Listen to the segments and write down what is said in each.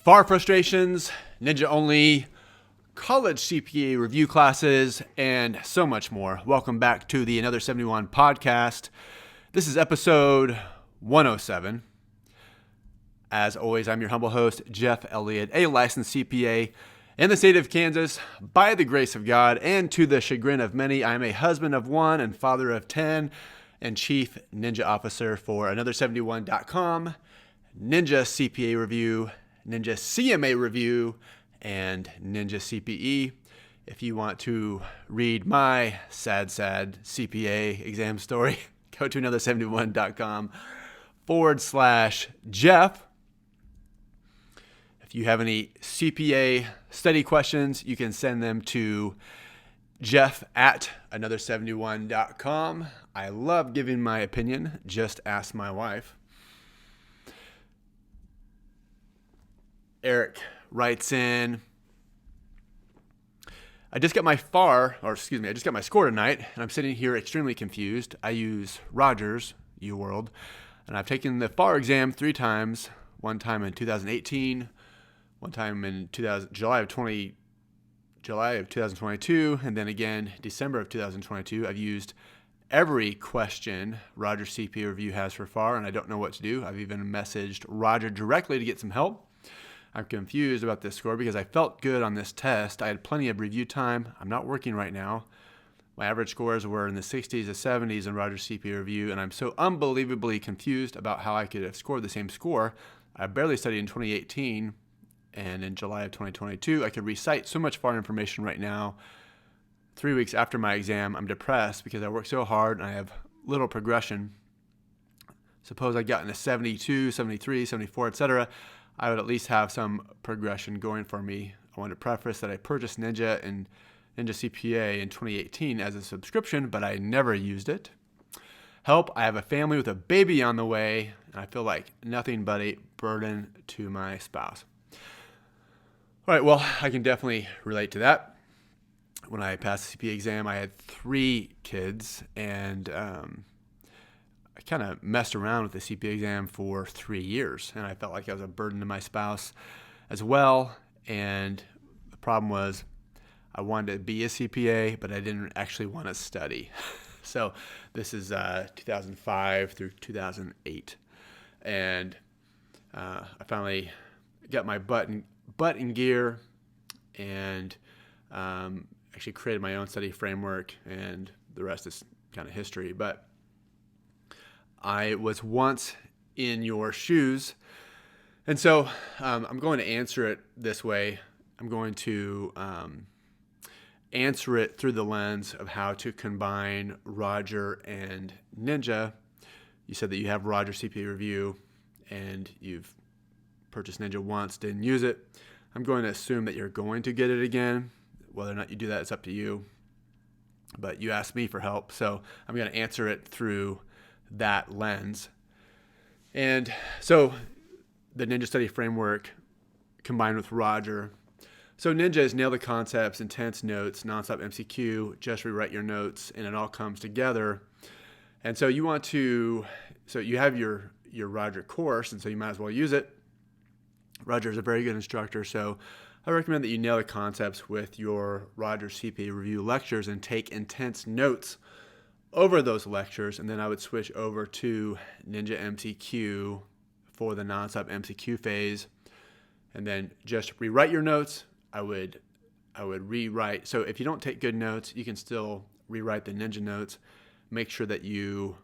FAR frustrations, Ninja only, college CPA review classes, and so much more. Welcome back to the Another 71 podcast. This is episode 107. As always, I'm your humble host, Jeff Elliott, a licensed CPA in the state of Kansas. By the grace of God and to the chagrin of many, I am a husband of one and father of 10 and chief ninja officer for Another71.com, Ninja CPA Review, Ninja CMA Review, and Ninja CPE. If you want to read my sad CPA exam story, go to Another71.com/Jeff. If you have any CPA study questions, you can send them to Jeff@Another71.com. I love giving my opinion. Just ask my wife. Eric writes in, I just got my score tonight, and I'm sitting here extremely confused. I use Rogers, UWorld, and I've taken the FAR exam 3 times, one time in 2018, one time in July of 2022, and then again December of 2022. I've used every question Roger CPA Review has for FAR, and I don't know what to do. I've even messaged Roger directly to get some help. I'm confused about this score because I felt good on this test. I had plenty of review time. I'm not working right now. My average scores were in the 60s to 70s in Roger CPA Review, and I'm so unbelievably confused about how I could have scored the same score. I barely studied in 2018, and in July of 2022, I could recite so much FAR information right now. 3 weeks after my exam, I'm depressed because I worked so hard and I have little progression. Suppose I got in a 72, 73, 74, etc., I would at least have some progression going for me. I want to preface that I purchased Ninja and Ninja CPA in 2018 as a subscription, but I never used it. Help, I have a family with a baby on the way, and I feel like nothing but a burden to my spouse. All right, well, I can definitely relate to that. When I passed the CPA exam, I had 3 kids, and I kind of messed around with the CPA exam for 3 years, and I felt like I was a burden to my spouse as well. And the problem was I wanted to be a CPA, but I didn't actually want to study. So this is 2005 through 2008. And I finally got my butt in gear and actually created my own study framework, and the rest is kind of history. But I was once in your shoes, and so I'm going to answer it this way. I'm going to answer it through the lens of how to combine Roger and Ninja. You said that you have Roger CPA Review, and you've purchased Ninja once, didn't use it. I'm going to assume that you're going to get it again. Whether or not you do that, it's up to you. But you asked me for help, so I'm going to answer it through that lens. And so the Ninja Study Framework combined with Roger. So Ninja is nail the concepts, intense notes, nonstop MCQ, just rewrite your notes, and it all comes together. And so you have your Roger course, and so you might as well use it. Roger is a very good instructor, so I recommend that you nail the concepts with your Roger CPA Review lectures and take intense notes over those lectures, and then I would switch over to Ninja MCQ for the nonstop MCQ phase, and then just rewrite your notes. I would rewrite. So if you don't take good notes, you can still rewrite the Ninja notes. Make sure that you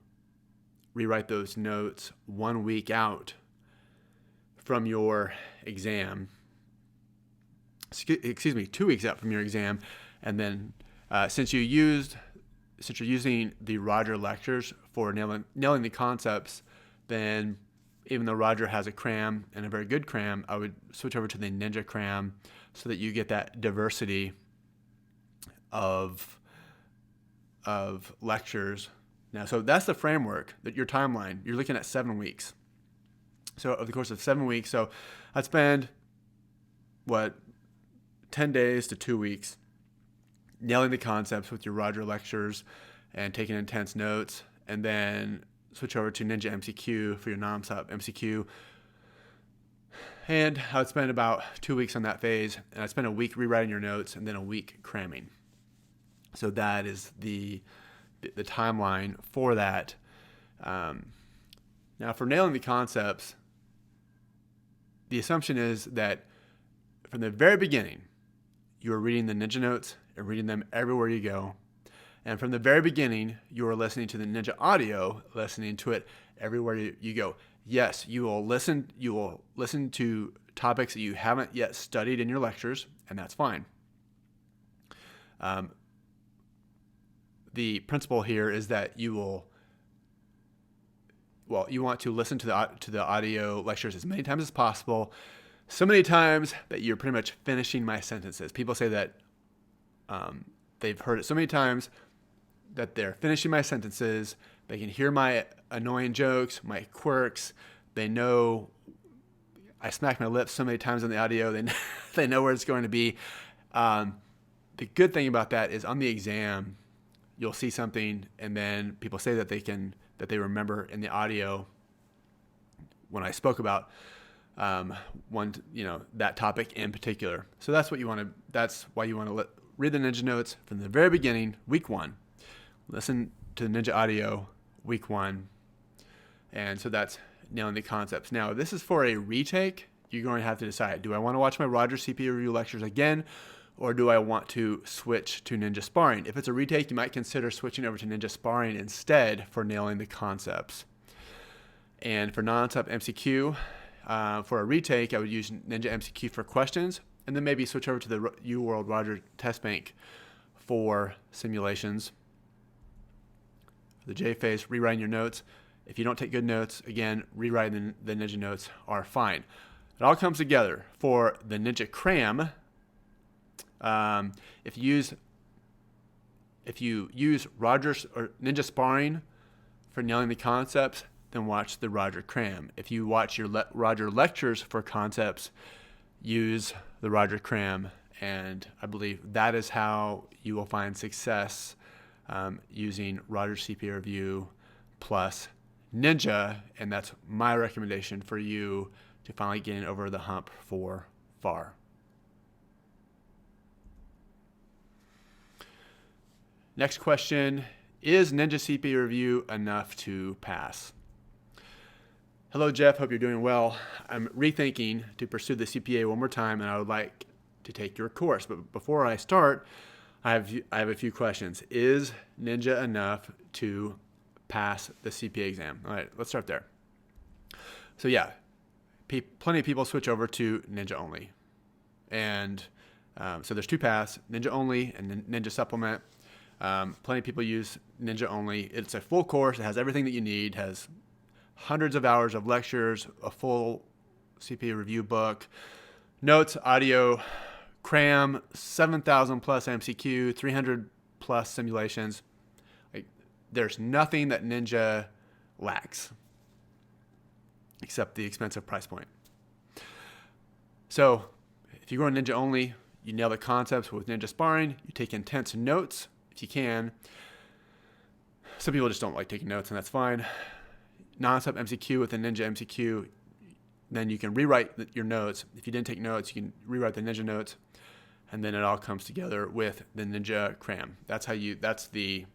rewrite those notes 1 week out from your exam. 2 weeks out from your exam, and then since you're using the Roger lectures for nailing the concepts, then even though Roger has a cram and a very good cram, I would switch over to the Ninja cram so that you get that diversity of lectures. Now, so that's the framework, that your timeline. You're looking at 7 weeks. So over the course of 7 weeks, so I'd spend 10 days to 2 weeks nailing the concepts with your Roger lectures and taking intense notes, and then switch over to Ninja MCQ for your nonstop MCQ. And I would spend about 2 weeks on that phase, and I'd spend a week rewriting your notes and then a week cramming. So that is the timeline for that. Now, for nailing the concepts, the assumption is that from the very beginning, you are reading the Ninja notes and reading them everywhere you go. And from the very beginning, you are listening to the Ninja audio, listening to it everywhere you go. Yes, you will listen to topics that you haven't yet studied in your lectures, and that's fine. The principle here is that you want to listen to the audio lectures as many times as possible, so many times that you're pretty much finishing my sentences. People say that they've heard it so many times that they're finishing my sentences. They can hear my annoying jokes, my quirks. They know I smack my lips so many times on the audio. They know where it's going to be. The good thing about that is on the exam, you'll see something, and then people say that they remember in the audio when I spoke about that topic in particular. So that's why you want to read the Ninja notes from the very beginning, week 1. Listen to the Ninja audio, week 1. And so that's nailing the concepts. Now, this is for a retake. You're going to have to decide, do I want to watch my Roger CPA review lectures again, or do I want to switch to Ninja Sparring? If it's a retake, you might consider switching over to Ninja Sparring instead for nailing the concepts. And for non-sub MCQ, for a retake, I would use Ninja MCQ for questions, and then maybe switch over to the UWorld Roger Test Bank for simulations. For the J phase, rewriting your notes. If you don't take good notes, again, rewriting the Ninja notes are fine. It all comes together. For the Ninja Cram, if you use Roger's or Ninja Sparring for nailing the concepts, then watch the Roger Cram. If you watch your Roger lectures for concepts, use the Roger Cram. And I believe that is how you will find success using Roger CPA Review plus Ninja. And that's my recommendation for you to finally get over the hump for FAR. Next question, is Ninja CPA Review enough to pass? Hello, Jeff. Hope you're doing well. I'm rethinking to pursue the CPA one more time, and I would like to take your course. But before I start, I have a few questions. Is Ninja enough to pass the CPA exam? All right, let's start there. So yeah, plenty of people switch over to Ninja Only. And so there's 2 paths, Ninja Only and Ninja Supplement. Plenty of people use Ninja Only. It's a full course. It has everything that you need. It has hundreds of hours of lectures, a full CPA review book, notes, audio, cram, 7,000 plus MCQ, 300 plus simulations. There's nothing that Ninja lacks except the expensive price point. So if you go on Ninja Only, you nail the concepts with Ninja Sparring. You take intense notes if you can. Some people just don't like taking notes, and that's fine. Non-sub MCQ with the Ninja MCQ, then you can rewrite your notes. If you didn't take notes, you can rewrite the Ninja notes, and then it all comes together with the Ninja Cram. That's the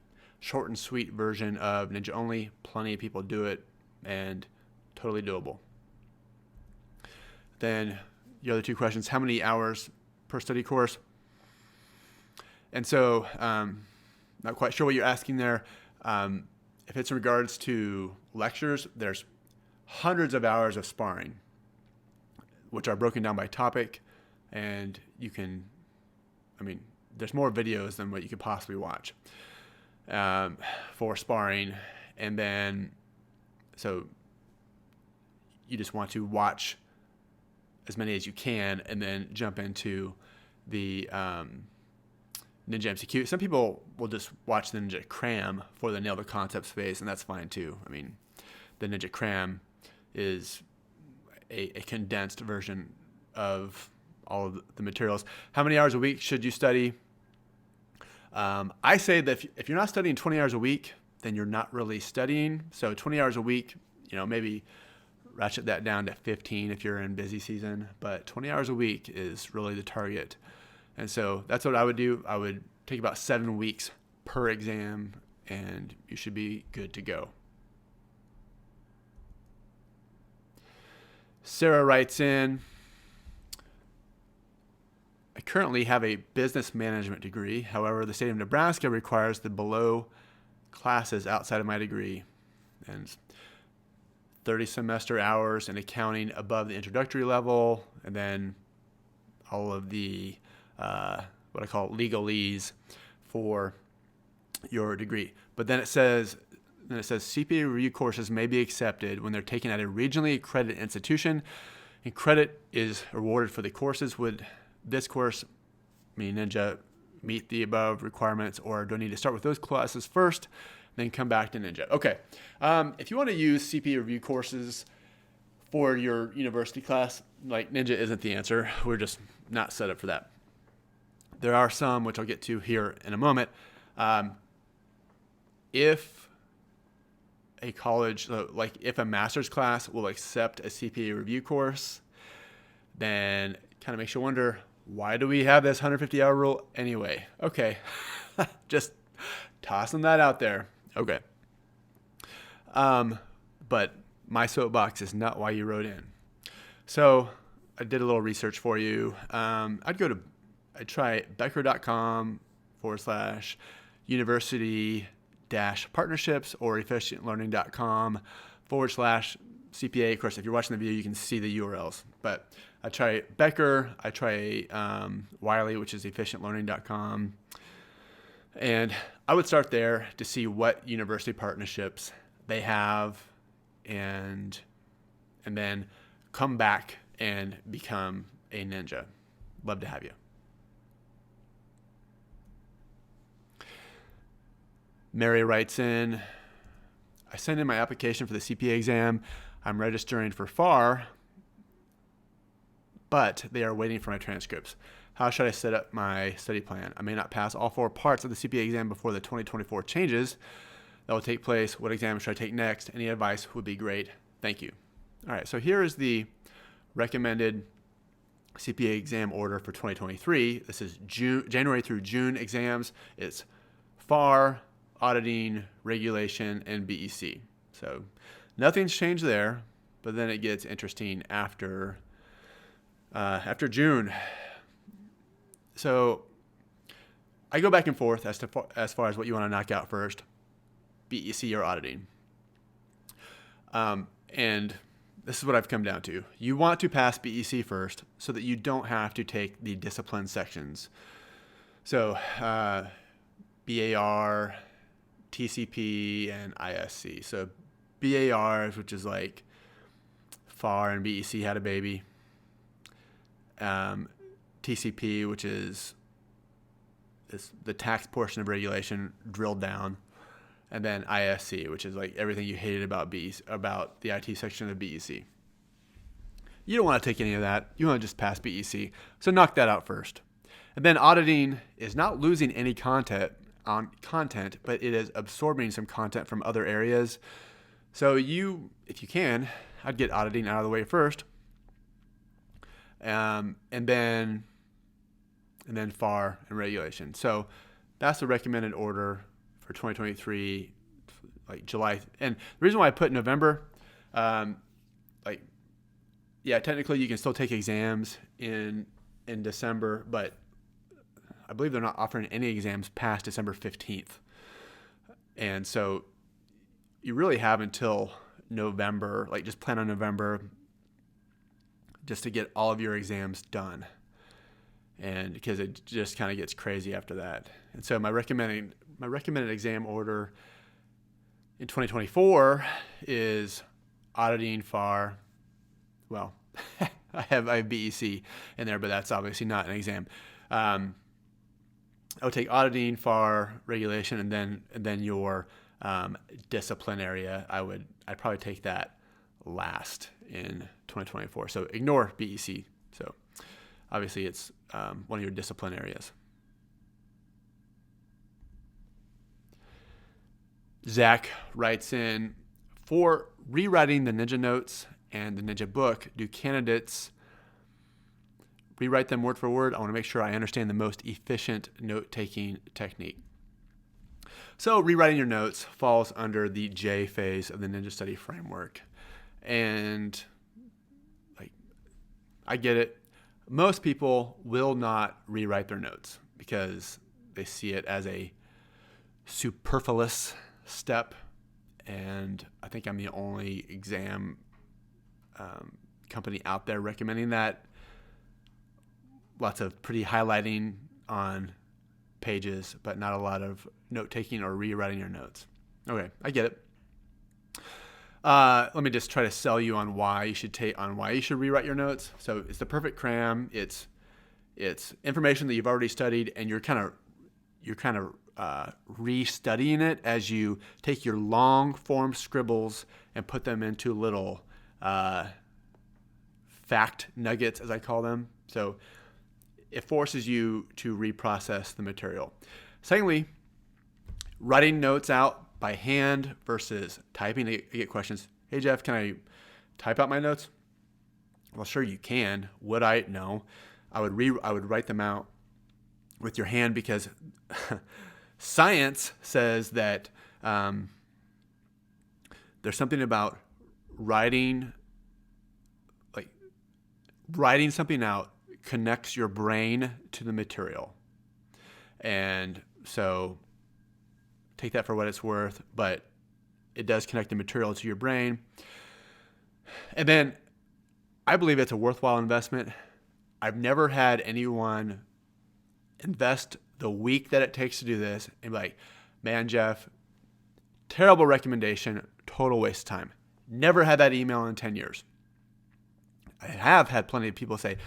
short and sweet version of Ninja Only. Plenty of people do it, and totally doable. Then your other 2 questions, how many hours per study course? And so, not quite sure what you're asking there. If it's in regards to lectures, there's hundreds of hours of sparring, which are broken down by topic, and there's more videos than what you could possibly watch for sparring. And then, so you just want to watch as many as you can and then jump into the Ninja MCQ. Some people will just watch the Ninja Cram for the nail the concepts phase, and that's fine too. The Ninja Cram is a condensed version of all of the materials. How many hours a week should you study? I say that if you're not studying 20 hours a week, then you're not really studying. So 20 hours a week, maybe ratchet that down to 15 if you're in busy season, but 20 hours a week is really the target. And so that's what I would do. I would take about 7 weeks per exam, and you should be good to go. Sarah writes in, I currently have a business management degree. However, the state of Nebraska requires the below classes outside of my degree, and 30 semester hours in accounting above the introductory level, and then all of the what I call legalese for your degree. But then it says CPA review courses may be accepted when they're taken at a regionally accredited institution, and credit is awarded for the courses. Would this course, meaning Ninja, meet the above requirements, or do I need to start with those classes first, then come back to Ninja? Okay. If you want to use CPA review courses for your university class, like, Ninja isn't the answer. We're just not set up for that. There are some, which I'll get to here in a moment. If a college, like if a master's class will accept a CPA review course, then kind of makes you wonder, why do we have this 150-hour rule anyway? Okay, just tossing that out there. Okay. But my soapbox is not why you wrote in. So I did a little research for you. I'd try becker.com/university-partnerships or efficientlearning.com/CPA. Of course, if you're watching the video, you can see the URLs. But I try Becker. I try Wiley, which is efficientlearning.com. And I would start there to see what university partnerships they have, and then come back and become a Ninja. Love to have you. Mary writes in, I sent in my application for the CPA exam. I'm registering for FAR, but they are waiting for my transcripts. How should I set up my study plan? I may not pass all 4 parts of the CPA exam before the 2024 changes that will take place. What exam should I take next? Any advice would be great. Thank you. All right, so here is the recommended CPA exam order for 2023. This is January through June exams. It's FAR, auditing, regulation, and BEC. So nothing's changed there, but then it gets interesting after June. So I go back and forth as far as what you want to knock out first, BEC or auditing. And this is what I've come down to. You want to pass BEC first so that you don't have to take the discipline sections. So BAR, TCP, and ISC. So BAR, which is like FAR and BEC had a baby. TCP, which is the tax portion of regulation drilled down. And then ISC, which is like everything you hated about the IT section of BEC. You don't want to take any of that. You want to just pass BEC. So knock that out first. And then auditing is not losing any content, but it is absorbing some content from other areas. So if you can, I'd get auditing out of the way first. And then FAR and regulation. So that's the recommended order for 2023, like July. And the reason why I put November, technically you can still take exams in December, but I believe they're not offering any exams past December 15th. And so you really have until November, like just plan on November just to get all of your exams done. And because it just kind of gets crazy after that. And so my recommended exam order in 2024 is auditing, FAR. Well, I have BEC in there, but that's obviously not an exam. I would take auditing, FAR, regulation, and then your discipline area. I'd probably take that last in 2024. So ignore BEC. So obviously it's one of your discipline areas. Zach writes in, for rewriting the Ninja notes and the Ninja book, do candidates rewrite them word for word? I want to make sure I understand the most efficient note-taking technique. So rewriting your notes falls under the J phase of the Ninja Study Framework. And I get it. Most people will not rewrite their notes because they see it as a superfluous step. And I think I'm the only exam company out there recommending that. Lots of pretty highlighting on pages, but not a lot of note-taking or rewriting your notes. Okay, I get it. Let me just try to sell you on why you should rewrite your notes. So it's the perfect cram. It's information that you've already studied, and you're kind of restudying it as you take your long form scribbles and put them into little fact nuggets, as I call them. So it forces you to reprocess the material. Secondly, writing notes out by hand versus typing. I get questions. Hey Jeff, can I type out my notes? Well, sure you can. Would I? No. I would write them out with your hand because science says that there's something about writing something out connects your brain to the material. And so take that for what it's worth, but it does connect the material to your brain. And then I believe it's a worthwhile investment. I've never had anyone invest the week that it takes to do this and be like, man, Jeff, terrible recommendation, total waste of time. Never had that email in 10 years. I have had plenty of people say,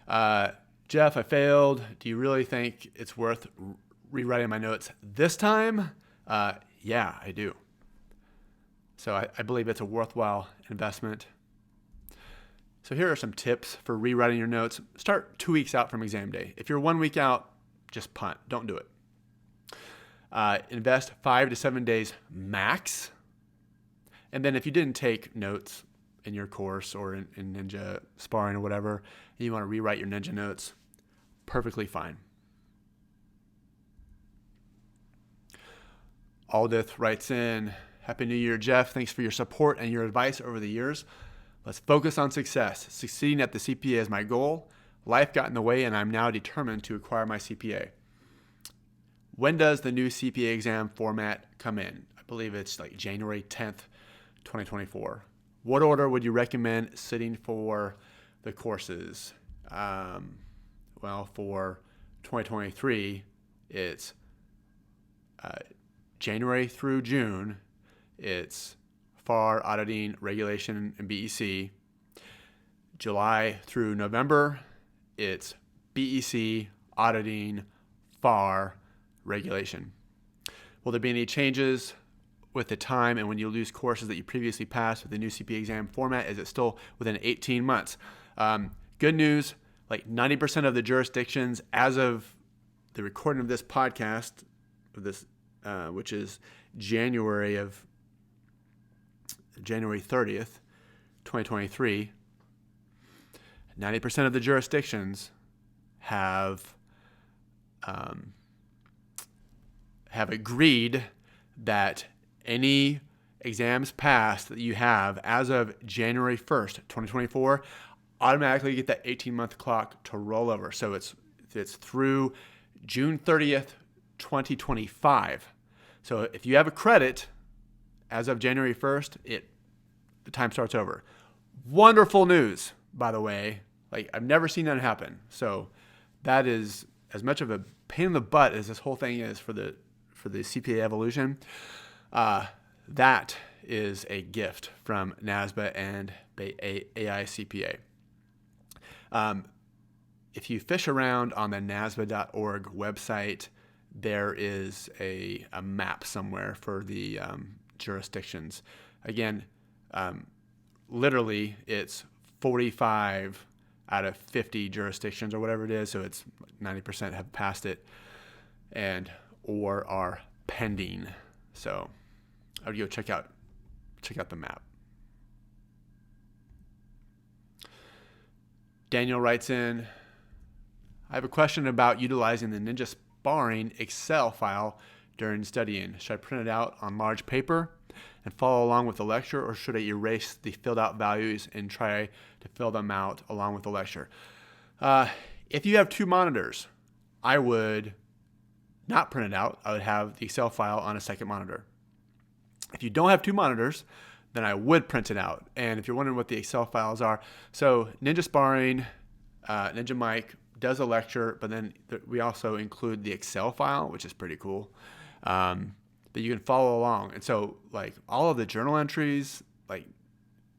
Jeff, I failed. Do you really think it's worth rewriting my notes this time? Yeah, I do. So I believe it's a worthwhile investment. So here are some tips for rewriting your notes. Start 2 weeks out from exam day. If you're 1 week out, just punt. Don't do it. Invest 5 to 7 days max. And then if you didn't take notes in your course or in Ninja Sparring or whatever, and you want to rewrite your Ninja notes, perfectly fine. Aldith writes in, Happy New Year, Jeff. Thanks for your support and your advice over the years. Let's focus on success. Succeeding at the CPA is my goal. Life got in the way, and I'm now determined to acquire my CPA. When does the new CPA exam format come in? I believe it's like January 10th, 2024. What order would you recommend sitting for the courses? Well, for 2023, it's January through June. It's FAR, auditing, regulation, and BEC. July through November, it's BEC, auditing, FAR, regulation. Will there be any changes with the time and when you lose courses that you previously passed with the new CPA exam format? Is it still within 18 months? Good news, like 90% of the jurisdictions as of the recording of this podcast, which is January 30th, 2023, 90% of the jurisdictions have agreed that any exams passed that you have as of January 1st, 2024, automatically get that 18-month clock to roll over. So it's through June 30th, 2025. So if you have a credit as of January 1st, the time starts over. Wonderful news, by the way. Like, I've never seen that happen. So that is as much of a pain in the butt as this whole thing is for the CPA evolution. That is a gift from NASBA and AICPA. If you fish around on the NASBA.org website, there is a map somewhere for the jurisdictions. Again, literally it's 45 out of 50 jurisdictions or whatever it is, so it's 90% have passed it and or are pending. So I would go check out the map. Daniel writes in, I have a question about utilizing the Ninja Sparring Excel file during studying. Should I print it out on large paper and follow along with the lecture, or should I erase the filled out values and try to fill them out along with the lecture? If you have two monitors, I would not print it out. I would have the Excel file on a second monitor. If you don't have two monitors, then I would print it out. And if you're wondering what the Excel files are, so Ninja Sparring, Ninja Mike does a lecture, but then we also include the Excel file, which is pretty cool, that you can follow along. And so like all of the journal entries, like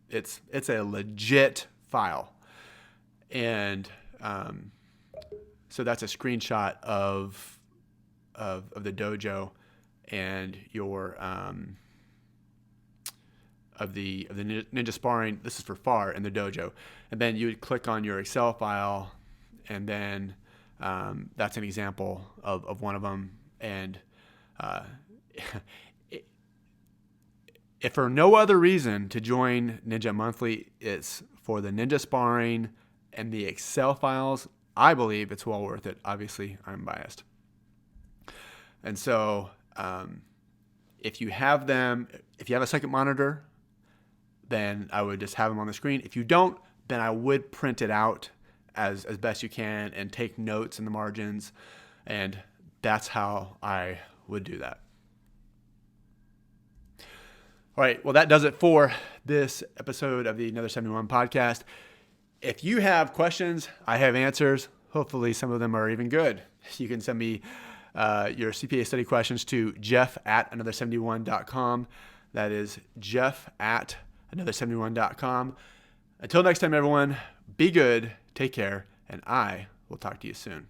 it's a legit file. And so that's a screenshot of the dojo and your of the Ninja Sparring. This is for FAR and the dojo, and then you would click on your Excel file, and then that's an example of one of them. And if for no other reason to join Ninja Monthly, it's for the Ninja Sparring and the Excel files. I believe it's well worth it. Obviously, I'm biased. And so if you have them, if you have a second monitor, then I would just have them on the screen. If you don't, then I would print it out as best you can and take notes in the margins. And that's how I would do that. All right, well, that does it for this episode of the Another 71 podcast. If you have questions, I have answers. Hopefully some of them are even good. You can send me your CPA study questions to jeff@another71.com. That is jeff@another71.com. Until next time, everyone, be good, take care, and I will talk to you soon.